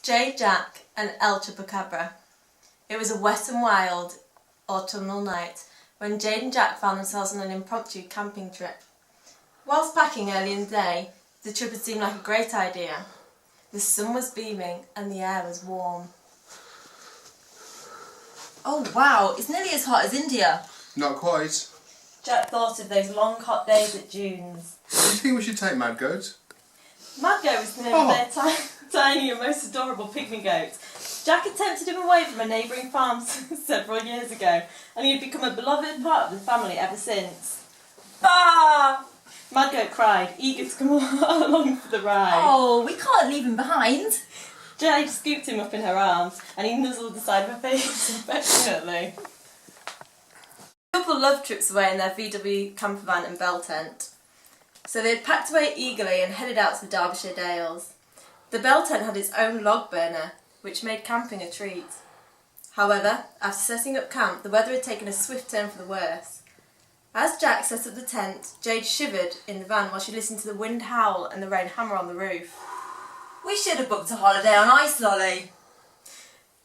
Jade, Jack and El Chupacabra. It was a wet and wild autumnal night when Jade and Jack found themselves on an impromptu camping trip. Whilst packing early in the day, the trip had seemed like a great idea. The sun was beaming and the air was warm. Oh wow, it's nearly as hot as India. Not quite. Jack thought of those long hot days at June's. Do you think we should take Mad Goat? Mad Goat was the name of their tiny and most adorable pygmy goat. Jack had tempted him away from a neighbouring farm several years ago, and he had become a beloved part of the family ever since. Ah! Mad Goat cried, eager to come along for the ride. Oh, we can't leave him behind. Jade scooped him up in her arms, and he nuzzled the side of her face affectionately. The couple loved trips away in their VW camper van and bell tent. So they had packed away eagerly and headed out to the Derbyshire Dales. The bell tent had its own log burner, which made camping a treat. However, after setting up camp, the weather had taken a swift turn for the worse. As Jack set up the tent, Jade shivered in the van while she listened to the wind howl and the rain hammer on the roof. We should have booked a holiday on ice, Lolly,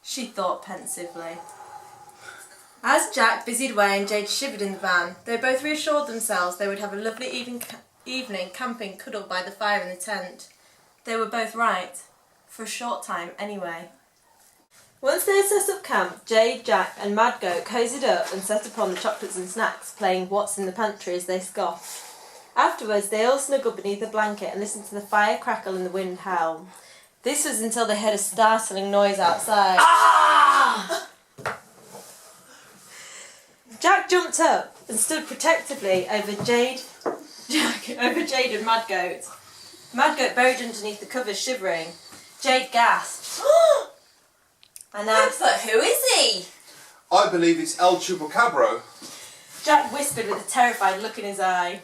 she thought pensively. As Jack busied away and Jade shivered in the van, they both reassured themselves they would have a lovely evening camping cuddled by the fire in the tent. They were both right, for a short time anyway. Once they had set up camp, Jade, Jack and Mad Goat cozied up and set upon the chocolates and snacks, playing What's in the Pantry as they scoffed. Afterwards they all snuggled beneath a blanket and listened to the fire crackle and the wind howl. This was until they heard a startling noise outside. Ah! Jack jumped up and stood protectively over Jade and Mad Goat. Mad Goat buried underneath the covers, shivering. Jade gasped. And asked, But who is he? I believe it's El Chucacabro. Jack whispered with a terrified look in his eye.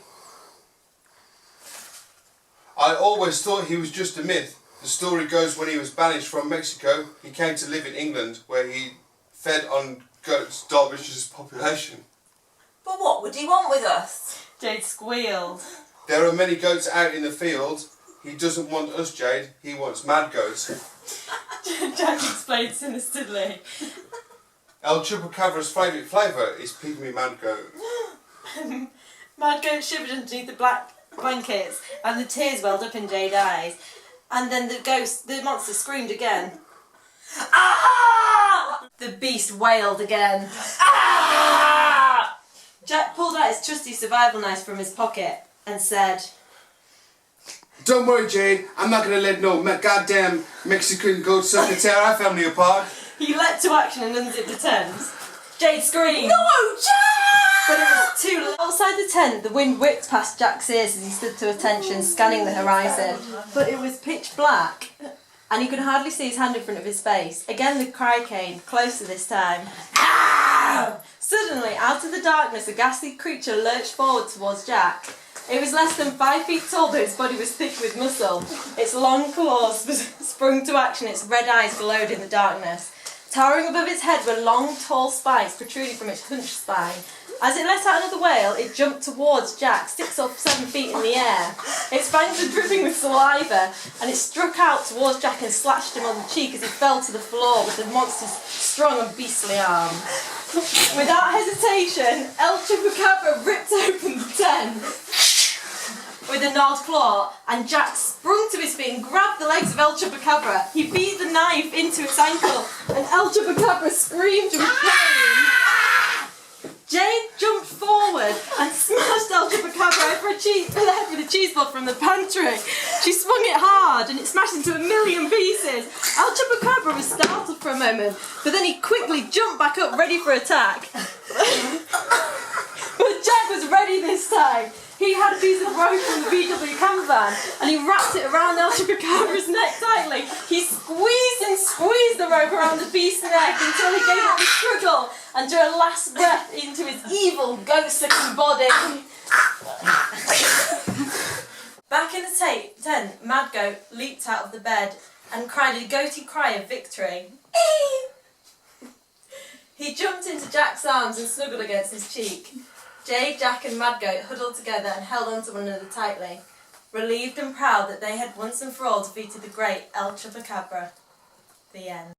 I always thought he was just a myth. The story goes when he was banished from Mexico, he came to live in England, where he fed on goats Derbyshire's population. But what would he want with us? Jade squealed. There are many goats out in the field. He doesn't want us, Jade. He wants Mad Goats. Jack explained sinisterly. El Chupacabra's favourite flavour is pygmy Mad Goat. Mad Goat shivered underneath the black blankets and the tears welled up in Jade's eyes. And then the monster screamed again. Ah! The beast wailed again. Ah! Jack pulled out his trusty survival knife from his pocket and said, Don't worry, Jade. I'm not going to let no goddamn Mexican goat sucker tear our family apart. He leapt to action and unzipped the tent. Jade screamed. No, Jack! But it was too late. Outside the tent, the wind whipped past Jack's ears as he stood to attention, scanning the horizon. But it was pitch black, and he could hardly see his hand in front of his face. Again the cry came, closer this time. Ow! Suddenly, out of the darkness, a ghastly creature lurched forward towards Jack. It was less than 5 feet tall, but its body was thick with muscle. Its long claws sprung to action, its red eyes glowed in the darkness. Towering above its head were long, tall spikes protruding from its hunched spine. As it let out another wail, it jumped towards Jack, 6 or 7 feet in the air. Its fangs were dripping with saliva, and it struck out towards Jack and slashed him on the cheek as he fell to the floor with the monster's strong and beastly arm. Without hesitation, El Chupacabra ripped open the tent with a gnarled claw, and Jack sprung to his feet and grabbed the legs of El Chupacabra. He beat the knife into its ankle, and El Chupacabra screamed with pain. Jade jumped forward and smashed El Chupacabra over the head with a cheese board from the pantry. She swung it hard and it smashed into a million pieces. El Chupacabra was startled for a moment, but then he quickly jumped back up ready for attack. But Jack was ready this time. He had a piece of rope from the VW camper van and he wrapped it around El Chupacabra's neck tightly. He squeezed and squeezed the rope around the beast's neck until he gave up the struggle and drew a last breath into his evil, ghost-looking body. Back in the tent, Mad Goat leaped out of the bed and cried a goaty cry of victory. He jumped into Jack's arms and snuggled against his cheek. Jade, Jack and Mad Goat huddled together and held on to one another tightly, relieved and proud that they had once and for all defeated the great El Chucacabro. The end.